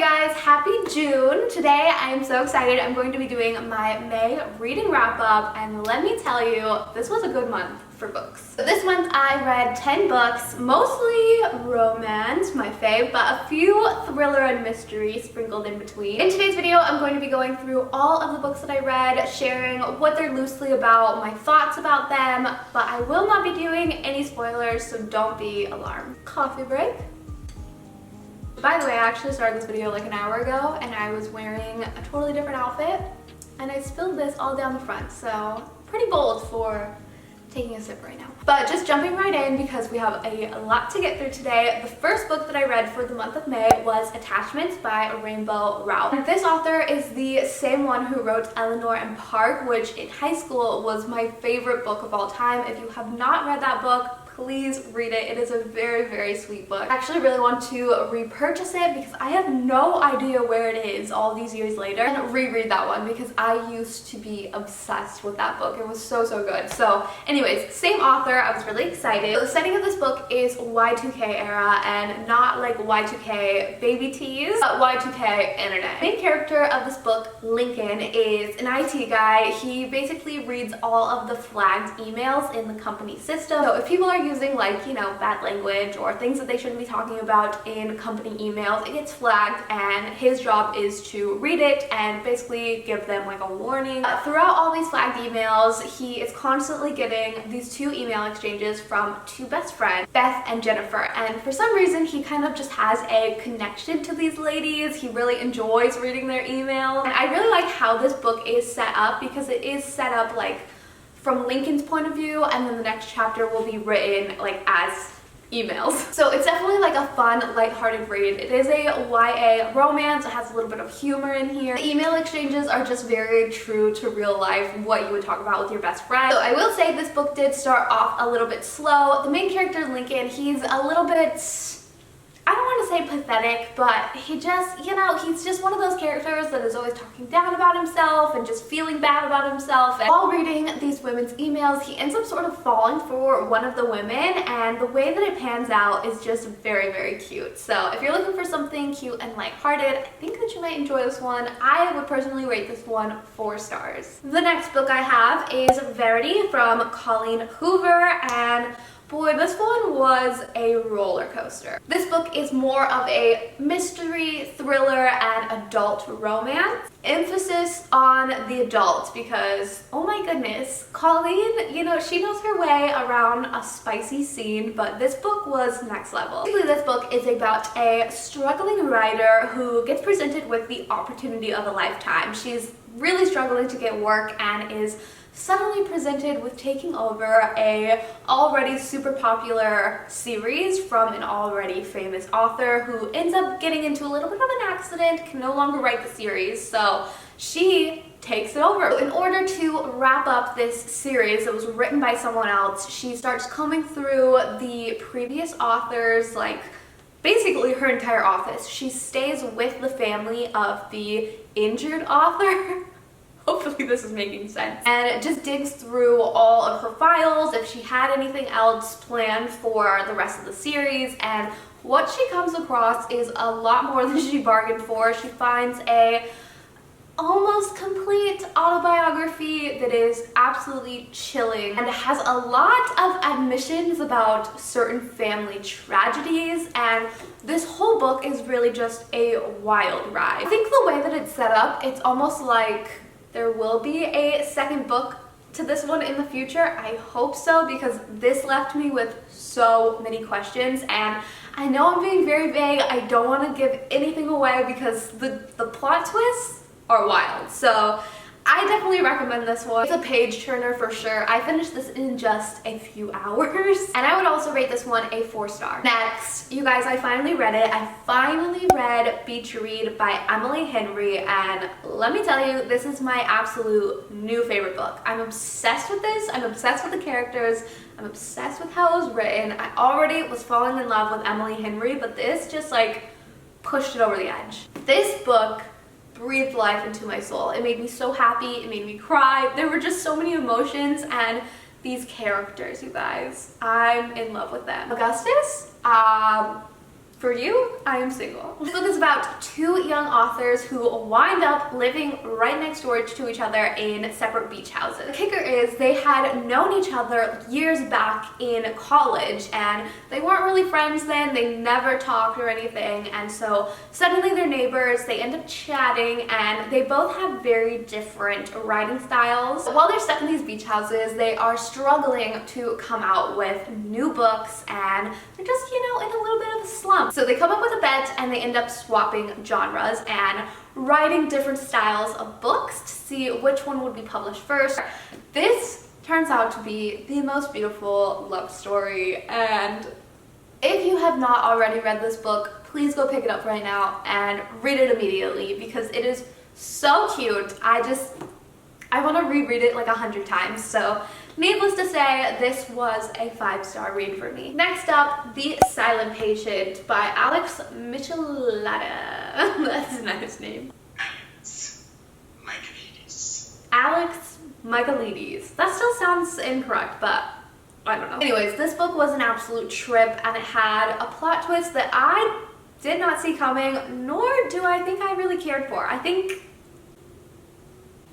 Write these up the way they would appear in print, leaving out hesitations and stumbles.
you guys? Happy June! Today I am so excited. I'm going to be doing my May reading wrap up, and let me tell you, this was a good month for books. So this month I read 10 books, mostly romance, my fave, but a few thriller and mystery sprinkled in between. In today's video, I'm going to be going through all of the books that I read, sharing what they're loosely about, my thoughts about them, but I will not be doing any spoilers, so don't be alarmed. Coffee break. By the way, I actually started this video like an hour ago and I was wearing a totally different outfit and I spilled this all down the front, so pretty bold for taking a sip right now. But just jumping right in because we have a lot to get through today. The first book that I read for the month of May was Attachments by Rainbow Rowell. This author is the same one who wrote Eleanor and Park, which in high school was my favorite book of all time. If you have not read that book, please read it. It is a very, very sweet book. I actually really want to repurchase it because I have no idea where it is all these years later, and reread that one because I used to be obsessed with that book. It was so, so good. So anyways, same author. I was really excited. The setting of this book is Y2K era and not like Y2K baby tees, but Y2K internet. The main character of this book, Lincoln, is an IT guy. He basically reads all of the flagged emails in the company system. So if people are using like, you know, bad language or things that they shouldn't be talking about in company emails, it gets flagged and his job is to read it and basically give them like a warning. Throughout all these flagged emails, he is constantly getting these two email exchanges from two best friends, Beth and Jennifer, and for some reason he kind of just has a connection to these ladies. He really enjoys reading their emails, and I really like how this book is set up because it is set up like from Lincoln's point of view, and then the next chapter will be written like as emails. So it's definitely like a fun, lighthearted read. It is a YA romance. It has a little bit of humor in here. The email exchanges are just very true to real life, what you would talk about with your best friend. So I will say this book did start off a little bit slow. The main character, Lincoln, he's a little bit, I don't want to say pathetic, but he just, you know, he's just one of those characters that is always talking down about himself and just feeling bad about himself. And while reading these women's emails, he ends up sort of falling for one of the women, and the way that it pans out is just very, very cute. So if you're looking for something cute and lighthearted, I think that you might enjoy this one. I would personally rate this one 4 stars. The next book I have is Verity from Colleen Hoover, and boy, this one was a roller coaster. This book is more of a mystery, thriller, and adult romance. Emphasis on the adult because, oh my goodness, Colleen, you know, she knows her way around a spicy scene, but this book was next level. Basically, this book is about a struggling writer who gets presented with the opportunity of a lifetime. She's really struggling to get work and is suddenly presented with taking over a already super popular series from an already famous author who ends up getting into a little bit of an accident, can no longer write the series, so she takes it over. In order to wrap up this series that was written by someone else, she starts combing through the previous authors, like basically her entire office. She stays with the family of the injured author. Hopefully this is making sense. And it just digs through all of her files, if she had anything else planned for the rest of the series, and what she comes across is a lot more than she bargained for. She finds a almost complete autobiography that is absolutely chilling and has a lot of admissions about certain family tragedies, and this whole book is really just a wild ride. I think the way that it's set up, it's almost like there will be a second book to this one in the future. I hope so, because this left me with so many questions, and I know I'm being very vague. I don't want to give anything away because the plot twists are wild. So I definitely recommend this one. It's a page turner for sure. I finished this in just a few hours, and I would also rate this one a 4 star. Next, you guys, I finally read it. I finally read Beach Read by Emily Henry, and let me tell you, this is my absolute new favorite book. I'm obsessed with this. I'm obsessed with the characters. I'm obsessed with how it was written. I already was falling in love with Emily Henry, but this just like pushed it over the edge. This book breathed life into my soul. It made me so happy, it made me cry. There were just so many emotions, and these characters, you guys, I'm in love with them. Augustus, For you, I am single. This book is about two young authors who wind up living right next door to each other in separate beach houses. The kicker is they had known each other years back in college and they weren't really friends then, they never talked or anything, and so suddenly they're neighbors, they end up chatting, and they both have very different writing styles. While they're stuck in these beach houses, they are struggling to come out with new books and they're just, you know, in a little bit of a slump. So they come up with a bet and they end up swapping genres and writing different styles of books to see which one would be published first. This turns out to be the most beautiful love story, and if you have not already read this book, please go pick it up right now and read it immediately because it is so cute. I want to reread it like 100 times. So needless to say, this was a 5-star read for me. Next up, The Silent Patient by Alex Michelada. That's a nice name. Alex Michaelides. That still sounds incorrect, but I don't know. Anyways, this book was an absolute trip and it had a plot twist that I did not see coming, nor do I think I really cared for.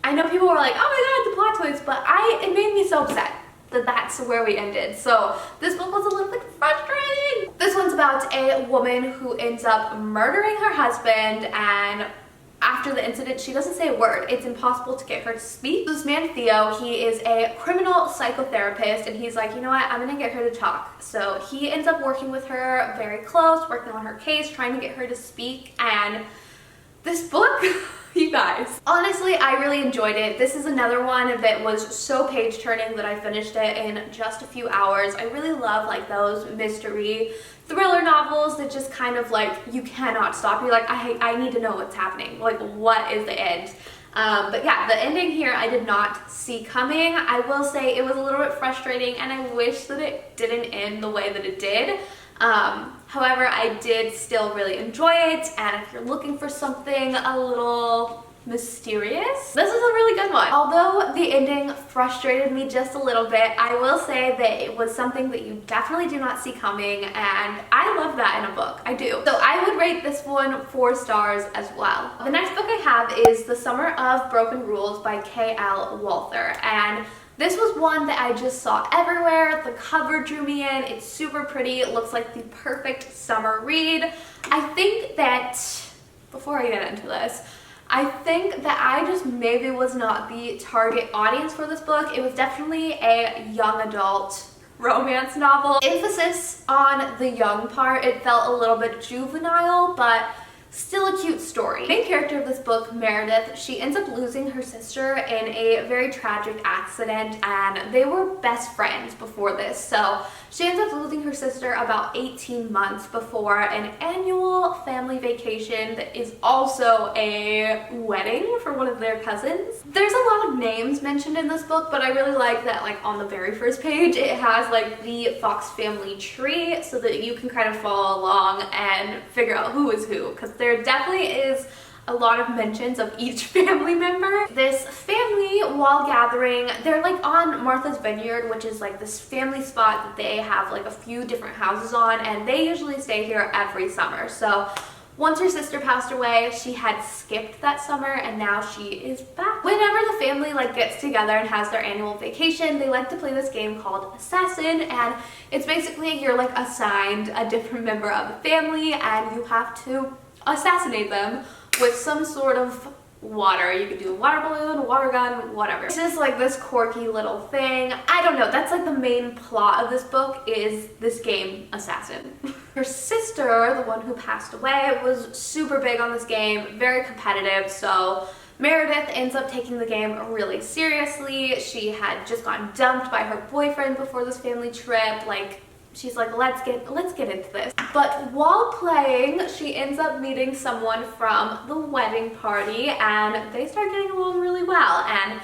I know people were like, oh my god, the plot twist, but it made me so upset that that's where we ended. So this book was a little bit frustrating. This one's about a woman who ends up murdering her husband, and after the incident, she doesn't say a word. It's impossible to get her to speak. This man, Theo, he is a criminal psychotherapist, and he's like, you know what, I'm gonna get her to talk. So he ends up working with her very close, working on her case, trying to get her to speak, and this book, you guys, honestly, I really enjoyed it. This is another one that was so page-turning that I finished it in just a few hours. I really love like those mystery thriller novels that just kind of like, you cannot stop. You're like, I need to know what's happening. Like, what is the end? But yeah, the ending here I did not see coming. I will say it was a little bit frustrating and I wish that it didn't end the way that it did. However, I did still really enjoy it, and if you're looking for something a little mysterious, this is a really good one. Although the ending frustrated me just a little bit, I will say that it was something that you definitely do not see coming, and I love that in a book. I do. So I would rate this one 4 stars as well. The next book I have is The Summer of Broken Rules by K.L. Walther, and this was one that I just saw everywhere. The cover drew me in. It's super pretty. It looks like the perfect summer read. I think that, before I get into this, I think that I just maybe was not the target audience for this book. It was definitely a young adult romance novel. Emphasis on the young part. It felt a little bit juvenile, but still a cute story. The main character of this book, Meredith, she ends up losing her sister in a very tragic accident, and they were best friends before this. So she ends up losing her sister about 18 months before an annual family vacation that is also a wedding for one of their cousins. There's a lot of names mentioned in this book, but I really like that like on the very first page it has like the Fox family tree so that you can kind of follow along and figure out who is who, because there definitely is a lot of mentions of each family member. This family, while gathering, they're like on Martha's Vineyard, which is like this family spot that they have like a few different houses on, and they usually stay here every summer. So once her sister passed away, she had skipped that summer and now she is back. Whenever the family like gets together and has their annual vacation, they like to play this game called Assassin, and it's basically you're like assigned a different member of the family and you have to assassinate them with some sort of water. You could do a water balloon, a water gun, whatever. It's just like this quirky little thing. I don't know, that's like the main plot of this book, is this game, Assassin. Her sister, the one who passed away, was super big on this game, very competitive, so Meredith ends up taking the game really seriously. She had just gotten dumped by her boyfriend before this family trip. Like, she's like, let's get into this. But while playing, she ends up meeting someone from the wedding party, and they start getting along really well. And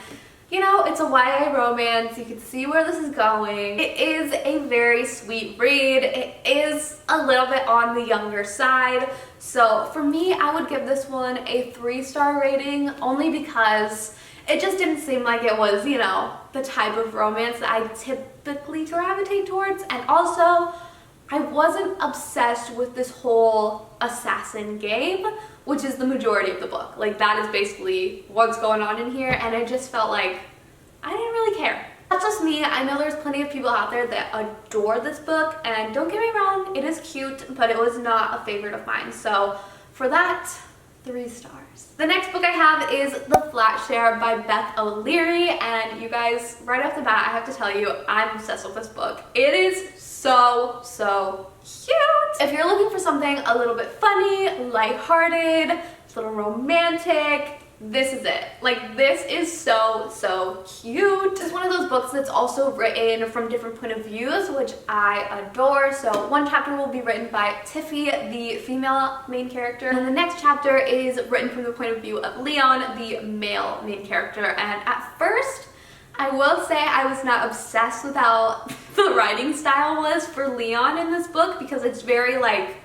you know, it's a YA romance. You can see where this is going. It is a very sweet read. It is a little bit on the younger side. So for me, I would give this one a 3-star rating, only because it just didn't seem like it was, you know, the type of romance that I typically gravitate towards. And also, I wasn't obsessed with this whole assassin game, which is the majority of the book. Like, that is basically what's going on in here, and I just felt like I didn't really care. That's just me. I know there's plenty of people out there that adore this book, and don't get me wrong, it is cute, but it was not a favorite of mine. So for that, 3 stars. The next book I have is The Flatshare by Beth O'Leary, and you guys, right off the bat, I have to tell you, I'm obsessed with this book. It is so cute. If you're looking for something a little bit funny, lighthearted, a little romantic, this is it. Like, this is so cute. It's one of those books that's also written from different point of views, which I adore. So one chapter will be written by Tiffy, the female main character, and the next chapter is written from the point of view of Leon, the male main character. And at first, I will say I was not obsessed with how the writing style was for Leon in this book, because it's very like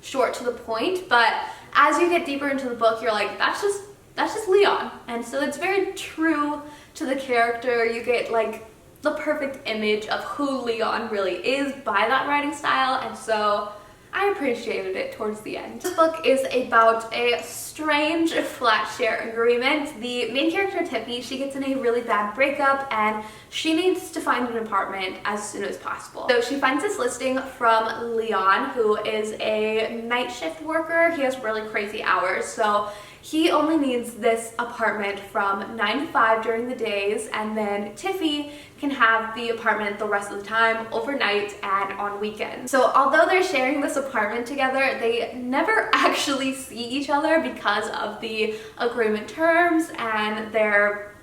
short to the point, but as you get deeper into the book, you're like, that's just Leon. And so it's very true to the character. You get like the perfect image of who Leon really is by that writing style, and so I appreciated it towards the end. This book is about a strange Flatshare agreement. The main character, Tiffy, she gets in a really bad breakup and she needs to find an apartment as soon as possible. So she finds this listing from Leon, who is a night shift worker. He has really crazy hours, so he only needs this apartment from 9 to 5 during the days, and then Tiffy can have the apartment the rest of the time, overnight and on weekends. So although they're sharing this apartment together, they never actually see each other because of the agreement terms and their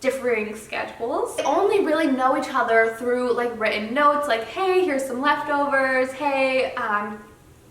differing schedules. They only really know each other through like written notes, like, hey, here's some leftovers, hey,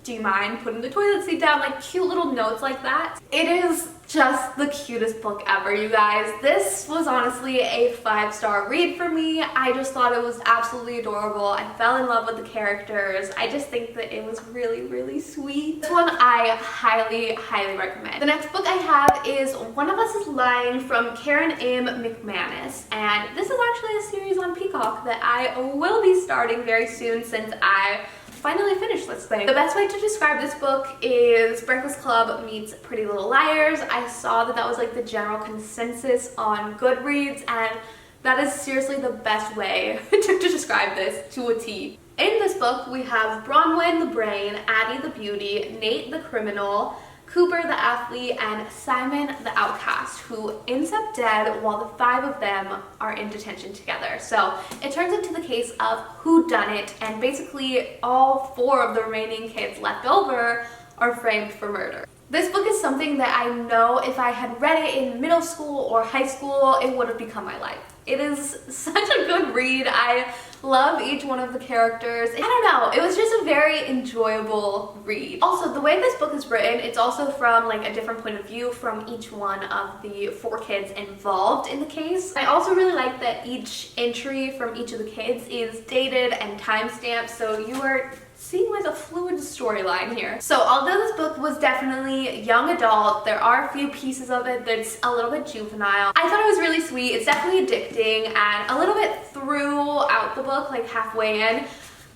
do you mind putting the toilet seat down? Like cute little notes like that. It is just the cutest book ever, you guys. This was honestly a 5-star read for me. I just thought it was absolutely adorable. I fell in love with the characters. I just think that it was really sweet. This one I highly recommend. The next book I have is One of Us is Lying from Karen M. McManus, and this is actually a series on Peacock that I will be starting very soon since I finally finished this thing. The best way to describe this book is Breakfast Club meets Pretty Little Liars. I saw that was like the general consensus on Goodreads, and that is seriously the best way to describe this to a T. In this book, we have Bronwyn the Brain, Addie the Beauty, Nate the Criminal, Cooper the Athlete, and Simon the Outcast, who ends up dead while the 5 of them are in detention together. So it turns into the case of who done it, and basically all 4 of the remaining kids left over are framed for murder. This book is something that I know if I had read it in middle school or high school, it would have become my life. It is such a good read. I love each one of the characters. I don't know, it was just a very enjoyable read. Also, the way this book is written, it's also from like a different point of view from each one of the 4 kids involved in the case. I also really like that each entry from each of the kids is dated and timestamped, so you are seeing like a fluid storyline here. So although this book was definitely young adult, there are a few pieces of it that's a little bit juvenile. I thought it was really sweet. It's definitely addicting, and a little bit throughout the book, like halfway in,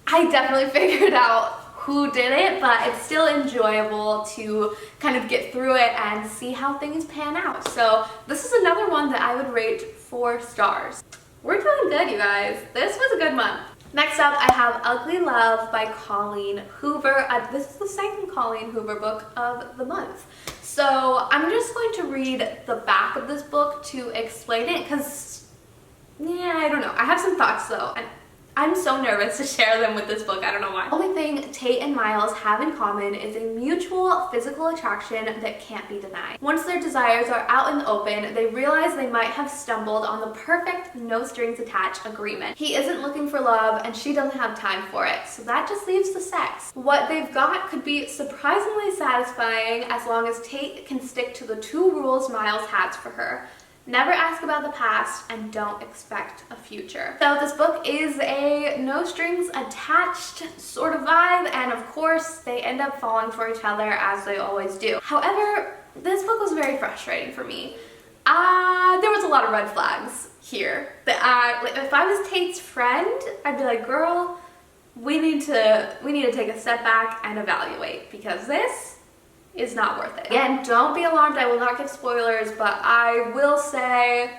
I definitely figured out who did it, but it's still enjoyable to kind of get through it and see how things pan out. So this is another one that I would rate 4 stars. We're doing good, you guys. This was a good month. Next up, I have Ugly Love by Colleen Hoover. This is the second Colleen Hoover book of the month. So I'm just going to read the back of this book to explain it, because, yeah, I don't know. I have some thoughts though, and I'm so nervous to share them with this book. I don't know why. The only thing Tate and Miles have in common is a mutual physical attraction that can't be denied. Once their desires are out in the open, they realize they might have stumbled on the perfect no strings attached agreement. He isn't looking for love and she doesn't have time for it, so that just leaves the sex. What they've got could be surprisingly satisfying as long as Tate can stick to the 2 rules Miles has for her. Never ask about the past and don't expect a future. So this book is a no strings attached sort of vibe, and of course they end up falling for each other as they always do. However, this book was very frustrating for me. There was a lot of red flags here that like, if I was Tate's friend, I'd be like, girl, we need to take a step back and evaluate, because this is not worth it. Again, don't be alarmed, I will not give spoilers, but I will say,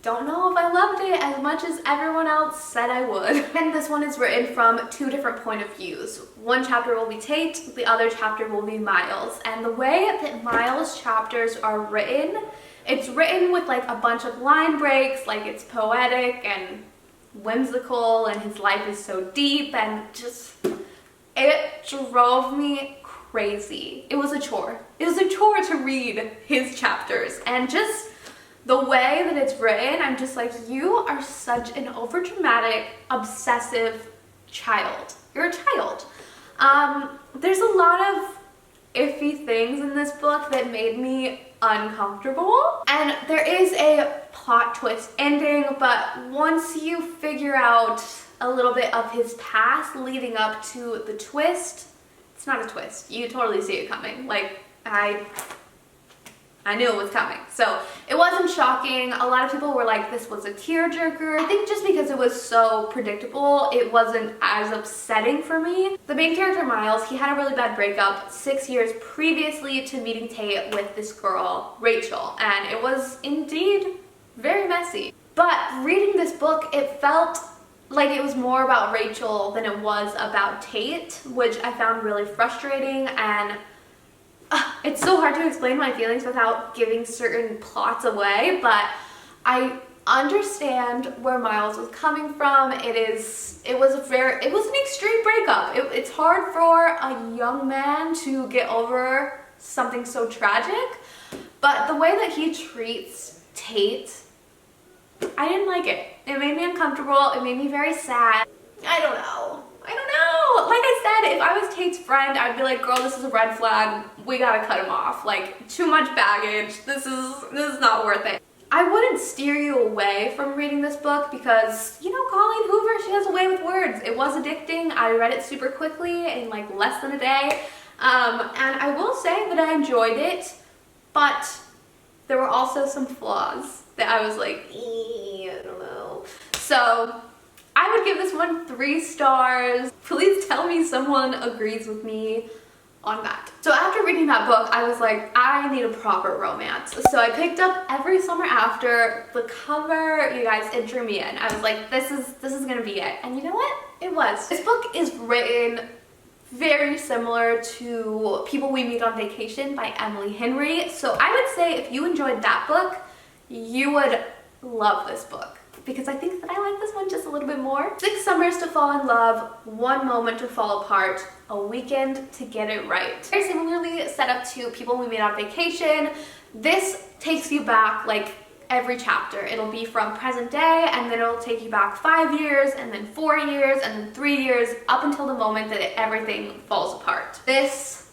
don't know if I loved it as much as everyone else said I would. And this one is written from two different point of views. One chapter will be Tate, the other chapter will be Miles. And the way that Miles' chapters are written, it's written with like a bunch of line breaks, like it's poetic and whimsical, and his life is so deep, and just, it drove me crazy. It was a chore. It was a chore to read his chapters, and just the way that it's written, I'm just like, you are such an overdramatic, obsessive child. You're a child. There's a lot of iffy things in this book that made me uncomfortable. And there is a plot twist ending, but once you figure out a little bit of his past leading up to the twist, it's not a twist. You totally see it coming. Like, I knew it was coming. So it wasn't shocking. A lot of people were like, this was a tearjerker. I think just because it was so predictable, it wasn't as upsetting for me. The main character, Miles, he had a really bad breakup 6 years previously to meeting Tate with this girl, Rachel, and it was indeed very messy. But reading this book, it felt like it was more about Rachel than it was about Tate, which I found really frustrating, and it's so hard to explain my feelings without giving certain plots away, but I understand where Miles was coming from. It was an extreme breakup. It's hard for a young man to get over something so tragic, but the way that he treats Tate, I didn't like it. It made me uncomfortable. It made me very sad. I don't know. Like I said, if I was Tate's friend, I'd be like, girl, this is a red flag. We gotta cut him off. Like, too much baggage. This is not worth it. I wouldn't steer you away from reading this book because, you know, Colleen Hoover, she has a way with words. It was addicting. I read it super quickly in like less than a day. And I will say that I enjoyed it, but there were also some flaws that I was like, I don't know. So I would give this one 3 stars. Please tell me someone agrees with me on that. So after reading that book, I was like, I need a proper romance. So I picked up Every Summer After. The cover, you guys, it drew me in. I was like, this is gonna be it. And you know what? It was. This book is written very similar to People We Meet on Vacation by Emily Henry. So I would say if you enjoyed that book, you would love this book, because I think that I like this one just a little bit more. 6 summers to fall in love, 1 moment to fall apart, a weekend to get it right. Very similarly set up to People We Meet on Vacation. This takes you back like every chapter. It'll be from present day, and then it'll take you back 5 years, and then 4 years, and then 3 years, up until the moment that everything falls apart. This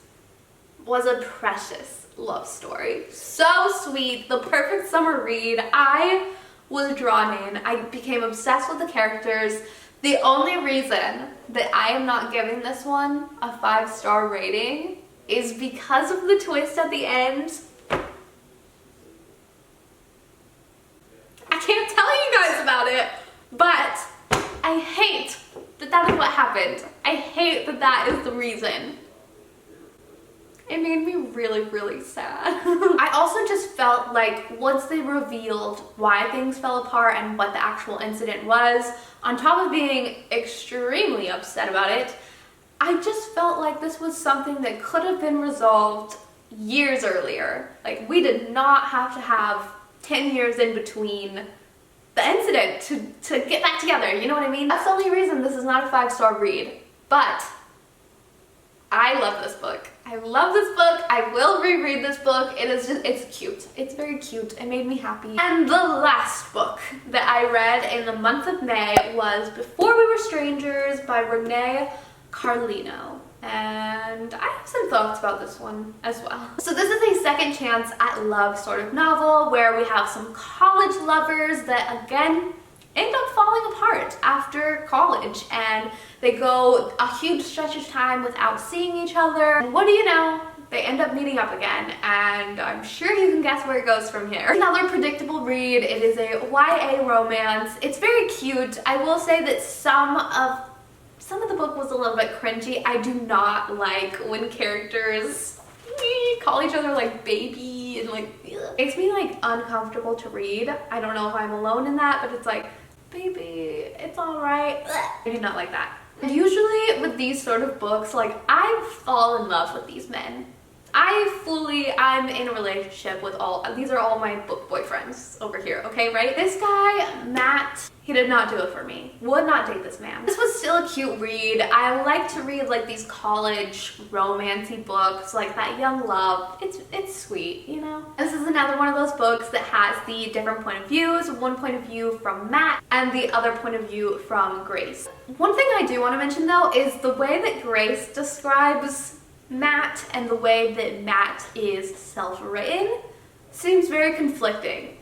was a precious love story. So sweet, the perfect summer read. I was drawn in. I became obsessed with the characters. The only reason that I am not giving this one a 5-star rating is because of the twist at the end. I can't tell you guys about it, but I hate that that is what happened. I hate that that is the reason. It made me really, really sad. I also just felt like once they revealed why things fell apart and what the actual incident was, on top of being extremely upset about it, I just felt like this was something that could have been resolved years earlier. Like, we did not have to have 10 years in between the incident to get back together, you know what I mean? That's the only reason this is not a 5-star read. But I love this book. I love this book. I will reread this book. It's cute. It's very cute. It made me happy. And the last book that I read in the month of May was Before We Were Strangers by Renee Carlino. And I have some thoughts about this one as well. So this is a second chance at love sort of novel where we have some college lovers that again end up falling apart after college, and they go a huge stretch of time without seeing each other. And what do you know? they end up meeting up again, and I'm sure you can guess where it goes from here. Another predictable read. It is a YA romance. It's very cute. I will say that some of the book was a little bit cringy. I do not like when characters call each other like baby and like ugh. Makes me like uncomfortable to read. I don't know if I'm alone in that, but it's like, baby, it's all right. Ugh. I do not like that. Usually with these sort of books, like, I fall in love with these men. I'm in a relationship with these are all my book boyfriends over here, okay, right? This guy, Matt, he did not do it for me. Would not date this man. This was still a cute read. I like to read like these college romancy books, like that young love. It's sweet, you know? This is another one of those books that has the different point of views, one point of view from Matt and the other point of view from Grace. One thing I do want to mention though is the way that Grace describes Matt and the way that Matt is self-written seems very conflicting.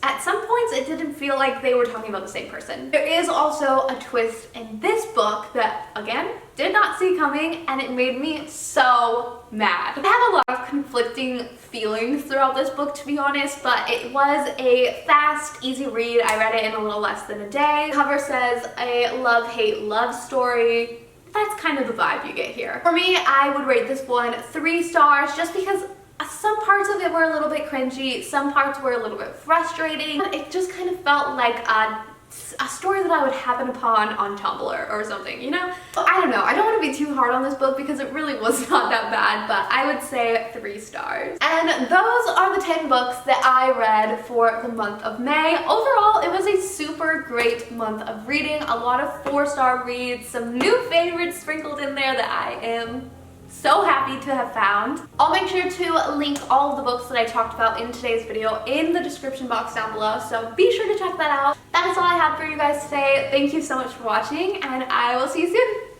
At some points it didn't feel like they were talking about the same person. There is also a twist in this book that, again, did not see coming, and it made me so mad. I have a lot of conflicting feelings throughout this book, to be honest, but it was a fast, easy read. I read it in a little less than a day. The cover says a love-hate love story. That's kind of the vibe you get here. For me, I would rate this one 3 stars just because some parts of it were a little bit cringy, some parts were a little bit frustrating. It just kind of felt like a story that I would happen upon on Tumblr or something, you know? I don't know. I don't want to be too hard on this book because it really was not that bad, but I would say 3 stars. And those are the 10 books that I read for the month of May. Overall, it was a super great month of reading. A lot of 4-star reads, some new favorites sprinkled in there that I am so happy to have found. I'll make sure to link all of the books that I talked about in today's video in the description box down below, so be sure to check that out. That is all I have for you guys today. Thank you so much for watching, and I will see you soon.